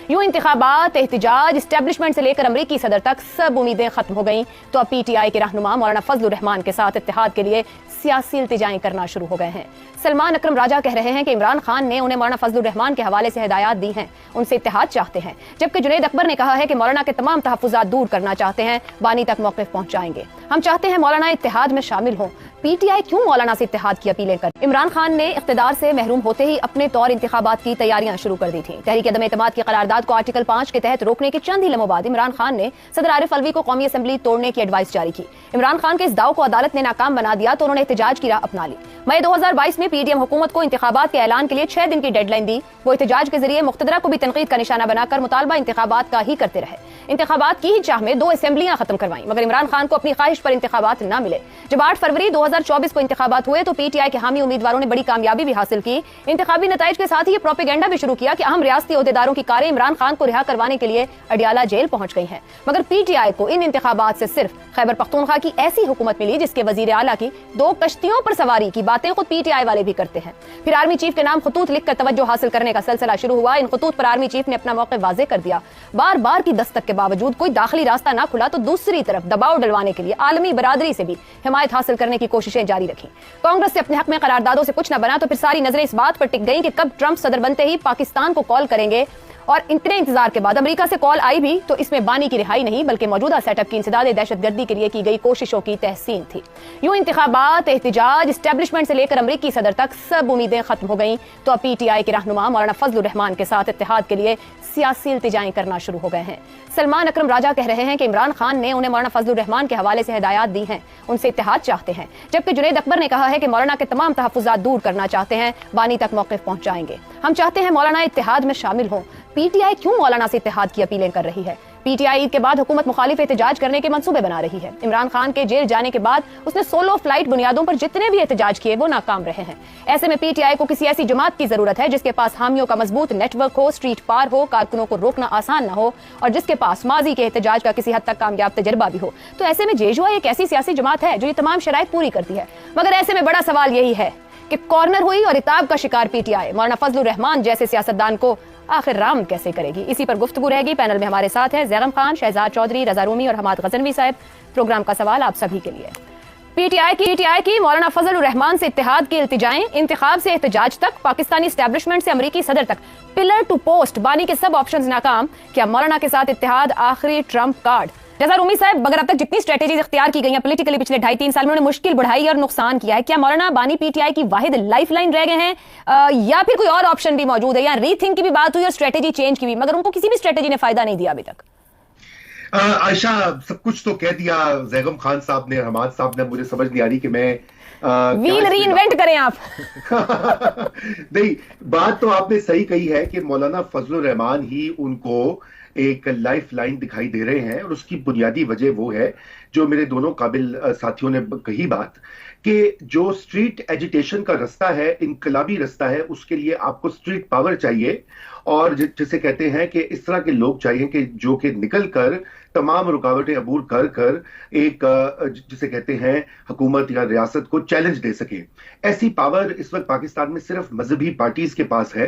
यूं इंतखाबात, एहतिजाज, एस्टेब्लिशमेंट से लेकर अमरीकी सदर तक सब उम्मीदें खत्म हो गईं तो अब PTI के रहनुमा मौलाना फजलुर रहमान के साथ इत्तेहाद के लिए सियासी इल्तिजाएं करना शुरू हो गए हैं। सलमान अकरम राजा कह रहे हैं कि इमरान खान ने उन्हें मौलाना फजलुर रहमान के हवाले से हिदायत दी हैं, उनसे इत्तेहाद चाहते हैं, जबकि जुनैद अकबर ने कहा है कि मौलाना के तमाम तहफ्फुज़ात दूर करना चाहते हैं, बानी तक मौक़िफ़ पहुंचाएंगे। हम चाहते हैं मौलाना इत्तेहाद में शामिल हों। PTI क्यों मौलाना से इत्तेहाद की अपीलें कर? इमरान खान ने इख्तिदार से महरूम होते ही अपने तौर इंतखाबात की तैयारियां शुरू कर दी थी। तहरीक अदम एतमाद की करारदाद को आर्टिकल 5 के तहत रोकने के चंद ही लम्हों बाद इमरान खान ने सदर आरिफ अलवी को कौमी असम्बली तोड़ने की एडवाइस जारी की। इमरान खान के इस दाव को अदालत ने नाकाम बना दिया तो उन्होंने एहतजाज की राह अपना ली। मई 2022 में PDM हुकूमत को इंतखाबात के ऐलान के लिए 6 दिन की डेडलाइन दी। वो एहतजाज के जरिए मुख्तदरा को भी तनकीद का निशाना बनाकर मुतालबा इंतखाबात का ही करते रहे। इंतखाबात की ही चाह में 2 असेंबलियां खत्म करवाई, मगर इमरान खान को अपनी ख्वाहिश पर इंतखाबात न मिले। जब 8 फरवरी 2024 को इंतखाबात हुए तो PTI के हामी उम्मीदवारों ने बड़ी कामयाबी भी हासिल की। इंतखाबी नताइज के साथ ही ये प्रोपेगेंडा भी शुरू किया कि अहम रियासती ओहदेदारों की कारें इमरान खान को रिहा करवाने के लिए अडियाला जेल पहुंच गई हैं। मगर PTI को इन इंतखाबात से सिर्फ खैबर पख्तूनख्वा की ऐसी हुकूमत मिली जिसके वजीर आला की 2 कश्तियों पर सवारी की बातें खुद PTI वाले भी करते हैं। फिर आर्मी चीफ के नाम खतूत लिखकर तवज्जो हासिल करने का सिलसिला शुरू हुआ। इन खतूत पर आर्मी चीफ ने अपना मौके वाजे कर दिया। बार बार की दस्तक के बावजूद कोई दाखिली रास्ता ना खुला तो दूसरी तरफ दबाव डलवाने के लिए आलमी बरादरी से भी हिमायत हासिल करने की कोशिशें जारी रखी। कांग्रेस से अपने हक में करारदादों से कुछ न बना तो फिर सारी नजरें इस बात पर टिक गईं कि कब ट्रंप सदर बनते ही पाकिस्तान को कॉल करेंगे, और इतने इंतजार के बाद अमेरिका से कॉल आई भी तो इसमें बानी की रिहाई नहीं बल्कि मौजूदा सेटअप की इंसदाद दहशतगर्दी के लिए की गई कोशिशों की तहसीन थी। यूं इंतखाबात, एहतिजाज, एस्टेब्लिशमेंट से लेकर अमरीकी सदर तक सब उम्मीदें खत्म हो गईं तो अब PTI के रहनुमा मौलाना फजलुर रहमान के साथ इत्तेहाद के लिए सियासी इल्तिजाएं करना शुरू हो गए हैं। सलमान अकरम राजा कह रहे हैं कि इमरान खान ने उन्हें मौलाना फजलुर रहमान के हवाले से हिदायत दी हैं, उनसे इत्तेहाद चाहते हैं, जबकि जुनैद अकबर ने कहा है कि मौलाना के तमाम तहफ्फुज़ात दूर करना चाहते हैं, बानी तक मौक़िफ़ पहुंचाएंगे। हम चाहते हैं मौलाना इत्तेहाद में शामिल हों। PTI क्यों मौलाना से इत्तेहाद की अपीलें कर रही है? PTI ईद के बाद हुकूमत मुखालिफ एहतजाज करने के मंसूबे बना रही है। इमरान खान के जेल जाने के बाद उसने सोलो फ्लाइट बुनियादों पर जितने भी एहतजाज किए वो नाकाम रहे हैं। ऐसे में PTI को किसी ऐसी जमात की जरूरत है जिसके पास हामियों का मजबूत नेटवर्क हो, स्ट्रीट पार हो, कारकुनों को रोकना आसान न हो और जिसके पास माजी के एहतजाज का किसी हद तक कामयाब तजर्बा भी हो। तो ऐसे में JUI एक ऐसी सियासी जमात है जो ये तमाम शराइत पूरी करती है। मगर ऐसे में बड़ा सवाल यही है कि कॉर्नर हुई और इताब का शिकार PTI मौलाना फजलुर रहमान जैसे सियासतदान को आखिर राम कैसे करेगी? इसी पर गुफ्तगू रहेगी। पैनल में हमारे साथ हैं ज़ैगम खान, शहजाद चौधरी, रजा रूमी और हमाद गजनवी साहब। प्रोग्राम का सवाल आप सभी के लिए। PTI की मौलाना फजलुर रहमान से इत्तेहाद की इल्तिजाएं, इंतखाब से एहतजाज तक, पाकिस्तानी एस्टेब्लिशमेंट से अमरीकी सदर तक, पिलर टू पोस्ट, बानी के सब ऑप्शंस नाकाम। क्या मौलाना के साथ इत्तेहाद आखिरी ट्रम्प कार्ड? रजा रूमी साहब, अगर अब तक जितनी स्ट्रेटेजीज इख्तियार की गई हैं पॉलिटिकली पिछले 2.5-3 साल में उन्होंने मुश्किल बढ़ाई और नुकसान किया है, क्या मौलाना बानी PTI की वाहिद लाइफलाइन रह गए हैं या फिर कोई और ऑप्शन भी मौजूद है? या रीथिंक की भी बात हुई और स्ट्रेटेजी चेंज की भी, मगर उनको किसी भी स्ट्रेटेजी ने फायदा नहीं दिया अभी तक? आयशा, सब कुछ तो कह दिया ज़ैगम खान साहब ने, हमाद साहब ने। मुझे समझ नहीं आ रही कि मैं व्हील रीइन्वेंट करें आप। नहीं, बात तो आपने सही कही है कि मौलाना फजलुर रहमान ही उनको एक लाइफ लाइन दिखाई दे रहे हैं और उसकी बुनियादी वजह वो है जो मेरे दोनों काबिल साथियों ने कही बात कि जो स्ट्रीट एजिटेशन का रास्ता है, इनकलाबी रास्ता है, उसके लिए आपको स्ट्रीट पावर चाहिए और जिसे कहते हैं कि इस तरह के लोग चाहिए कि जो कि निकल कर तमाम रुकावटें अबूर कर कर एक जिसे कहते हैं हुकूमत या रियासत को चैलेंज दे सके। ऐसी पावर इस वक्त पाकिस्तान में सिर्फ मजहबी पार्टीज के पास है।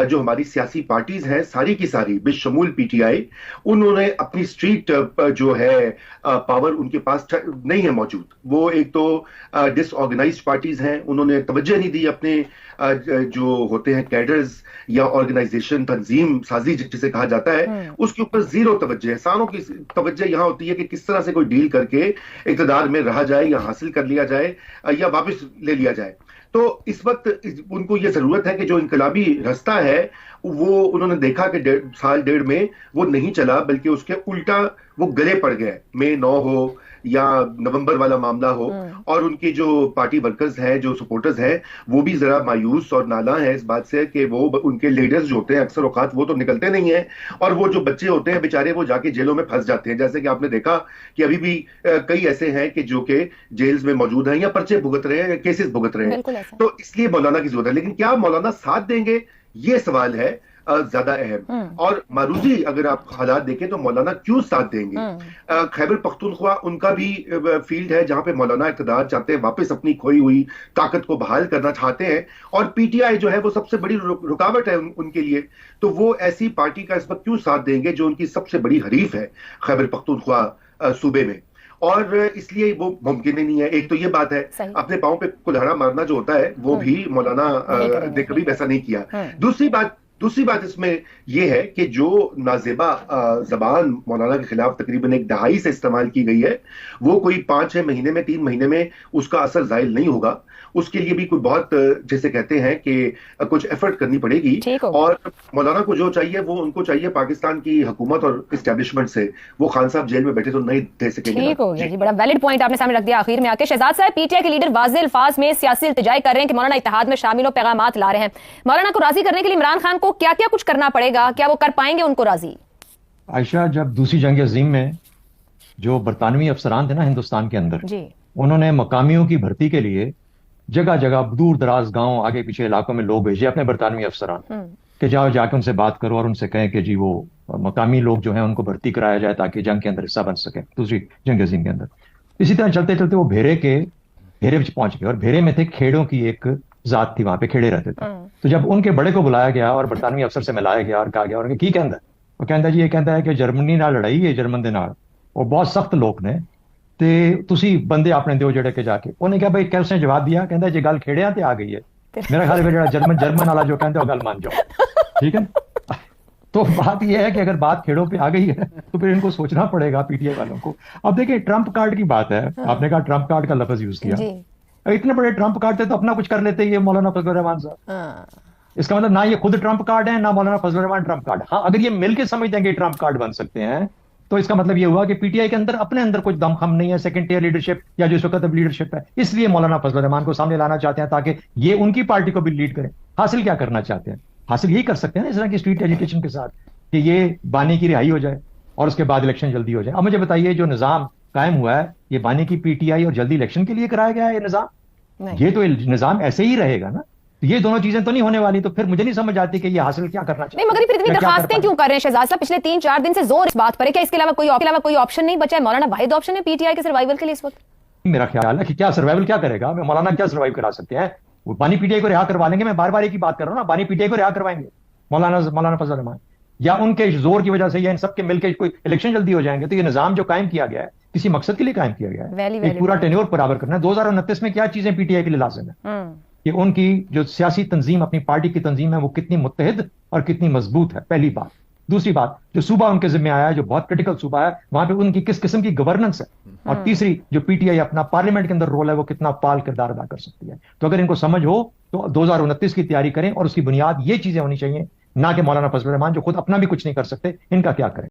जो हमारी सियासी पार्टीज हैं सारी की सारी बिशमूल PTI, उन्होंने अपनी स्ट्रीट जो है पावर उनके पास नहीं है मौजूद। वो एक तो डिसऑर्गेनाइज्ड पार्टीज हैं, उन्होंने तवज्जो नहीं दी अपने जो होते हैं कैडर्स या ऑर्गेनाइजेशन, तंजीम साजी जिसे कहा जाता है, उसके ऊपर जीरो तवज्जो है। सारों की तवज्जो यहां होती है कि किस तरह से कोई डील करके इक़्तिदार में रहा जाए या हासिल कर लिया जाए या वापस ले लिया जाए। तो इस वक्त उनको ये जरूरत है कि जो इनकलाबी रास्ता है वो उन्होंने देखा कि 1.5 साल में वो नहीं चला, बल्कि उसके उल्टा वो गले पड़ गए। मई 9 हो या नवंबर वाला मामला हो, और उनकी जो पार्टी वर्कर्स हैं, जो सपोर्टर्स हैं, वो भी जरा मायूस और नाला है इस बात से कि वो उनके लीडर्स जो होते हैं अक्सर औकात वो तो निकलते नहीं हैं, और वो जो बच्चे होते हैं बेचारे वो जाके जेलों में फंस जाते हैं। जैसे कि आपने देखा कि अभी भी कई ऐसे हैं कि जो कि जेल्स में मौजूद हैं या पर्चे भुगत रहे हैं, केसेस भुगत रहे हैं। तो इसलिए मौलाना की जरूरत है। लेकिन क्या मौलाना साथ देंगे, ये सवाल है। ज्यादा अहम। और मारूजी अगर आप हालात देखें तो मौलाना क्यों साथ देंगे? खैबर पख्तूनख्वा उनका भी फील्ड है जहां पे मौलाना इक़्तिदार चाहते हैं, वापस अपनी खोई हुई ताकत को बहाल करना चाहते हैं, और पीटीआई जो है वो सबसे बड़ी रुकावट है उनके लिए। तो वो ऐसी पार्टी का इस वक्त क्यों साथ देंगे जो उनकी सबसे बड़ी हरीफ है खैबर पख्तूनख्वा सूबे में? और इसलिए वो मुमकिन ही नहीं है। एक तो ये बात है, अपने पाँव पे कुल्हाड़ा मारना जो होता है वो भी मौलाना ने कभी वैसा नहीं किया। दूसरी बात इसमें यह है कि जो नाजेबा जबान मौलाना के खिलाफ तकरीबन 1 दहाई से इस्तेमाल की गई है, वो कोई 5-6 महीने में, 3 महीने में उसका असर जाहिर नहीं होगा। उसके लिए भी कोई बहुत, जैसे कहते हैं कि कुछ एफर्ट करनी पड़ेगी। और मौलाना को जो चाहिए वो उनको चाहिए पाकिस्तान की हुकूमत और इस्टेब्लिशमेंट से। वो खान साहब जेल में बैठे तो नहीं दे सकेंगे। ठीक हो गया जी, बड़ा वैलिड पॉइंट आपने सामने रख दिया आखिर में आके। शहजाद साहब, पीटीआई के लीडर वाज़ेह अल्फाज में सियासी इल्तिजाई कर रहे हैं कि मौलाना इत्तेहाद में शामिल हो, पैगामात ला रहे हैं। मौलाना को राजी करने के लिए इमरान खान को क्या क्या कुछ करना पड़ेगा? क्या वो कर पाएंगे उनको राजी? आयशा, जब दूसरी जंग अजीम में जो बरतानवी अफसरान थे ना हिंदुस्तान के अंदर जी, उन्होंने मकामियों की भर्ती के लिए जगह जगह दूर दराज गांव आगे पीछे इलाकों में लोग भेजे अपने बरतानवी अफसरान कि जाओ जाके उनसे बात करो और उनसे कहें कि जी वो मकामी लोग जो हैं उनको भर्ती कराया जाए ताकि जंग के अंदर हिस्सा बन सके, दूसरी जंग अजीम के अंदर। इसी तरह चलते चलते वो भेरे में पहुंच गए और भेरे में थे खेड़ों की एक जात थी, वहां पे खेड़े रहते थे। तो जब उनके बड़े को बुलाया गया और बरतानवी अफसर से मिलाया गया और कहा गया उनके की कहता है, वो कहता जी ये कहता है कि जर्मनी नाल लड़ाई है, जर्मन दे नाल और बहुत सख्त लोग ने ते तुसी बंदे अपने दो जड़े के जाके। उन्हें कहा भाई, क्या उसने जवाब दिया, कहता जी गल खेड़िया ते आ गई है, मेरा ख्याल है जर्मन वाला जो कहते हैं गल मान जाओ, ठीक है। तो बात यह है कि अगर बात खेड़ों पे आ गई है तो फिर इनको सोचना पड़ेगा पीटीआई वालों को। अब देखिए ट्रंप कार्ड की बात है, आपने कहा ट्रंप कार्ड का लफ्ज यूज किया, इतने बड़े ट्रंप कार्ड थे तो अपना कुछ कर लेते ये मौलाना फजलुर रहमान साहब। इसका मतलब ना ये खुद ट्रंप कार्ड है ना मौलाना फजलुर रहमान ट्रंप कार्ड। हाँ, अगर ये मिलकर समझते हैं कि ट्रंप कार्ड बन सकते हैं तो इसका मतलब ये हुआ कि पीटीआई के अंदर अपने अंदर कुछ दमखम नहीं है, सेकंड टियर लीडरशिप या जो इस वक्त अब लीडरशिप है, इसलिए मौलाना फजलुर रहमान को सामने लाना चाहते हैं ताकि ये उनकी पार्टी को भी लीड करें। हासिल क्या करना चाहते हैं? हासिल यही कर सकते हैं ना इस तरह की स्ट्रीट एजुकेशन के साथ कि ये बानी की रिहाई हो जाए और उसके बाद इलेक्शन जल्दी हो जाए। अब मुझे बताइए, जो निजाम कायम हुआ है ये बानी की पीटीआई और जल्दी इलेक्शन के लिए कराया गया है ये निजाम? ये तो निजाम ऐसे ही रहेगा ना। ये दोनों चीजें तो नहीं होने वाली, तो फिर मुझे नहीं समझ आती कि ये हासिल क्या करना चाहिए। नहीं, मगर फिर इतनी दरखास्तें क्यों कर रहे हैं शहजाद साहब? पिछले 3-4 दिन से जोर इस बात पर है, क्या इसके अलावा कोई ऑप्शन नहीं बचा है? मौलाना वाहिद ऑप्शन है पीटीआई के सर्वाइवल के लिए इस वक्त। मेरा ख्याल है कि क्या सर्वाइवल क्या करेगा, मौलाना क्या सर्वाइव करा सकते हैं? वो बानी पीटीआई को रिहा करवा लेंगे। मैं बार बार एक ही बात कर रहा हूँ ना, बानी पीटीआई को रिहा करवाएंगे मौलाना फजलुर रहमान, या उनके जोर की वजह से या इन सबके मिलकर कोई इलेक्शन जल्दी हो जाएंगे। तो ये निजाम जो कायम किया गया है किसी मकसद के लिए कायम किया गया है, एक पूरा टेन्योर बराबर करना है। 2029 में क्या चीजें पीटीआई के लिए लाजिम है कि उनकी जो सियासी तंजीम, अपनी पार्टी की तंजीम है, वो कितनी मुत्तहिद और कितनी मजबूत है, पहली बात। दूसरी बात, जो सूबा उनके जिम्मे आया है, जो बहुत क्रिटिकल सूबा है, वहां पे उनकी किस किस्म की गवर्नेंस है। और तीसरी, जो पीटीआई अपना पार्लियामेंट के अंदर रोल है, वो कितना पाल किरदार अदा कर सकती है। तो अगर इनको समझ हो तो 2029 की तैयारी करें और उसकी बुनियाद ये चीजें होनी चाहिए, ना कि मौलाना फजलुर रहमान जो खुद अपना भी कुछ नहीं कर सकते, इनका क्या करें।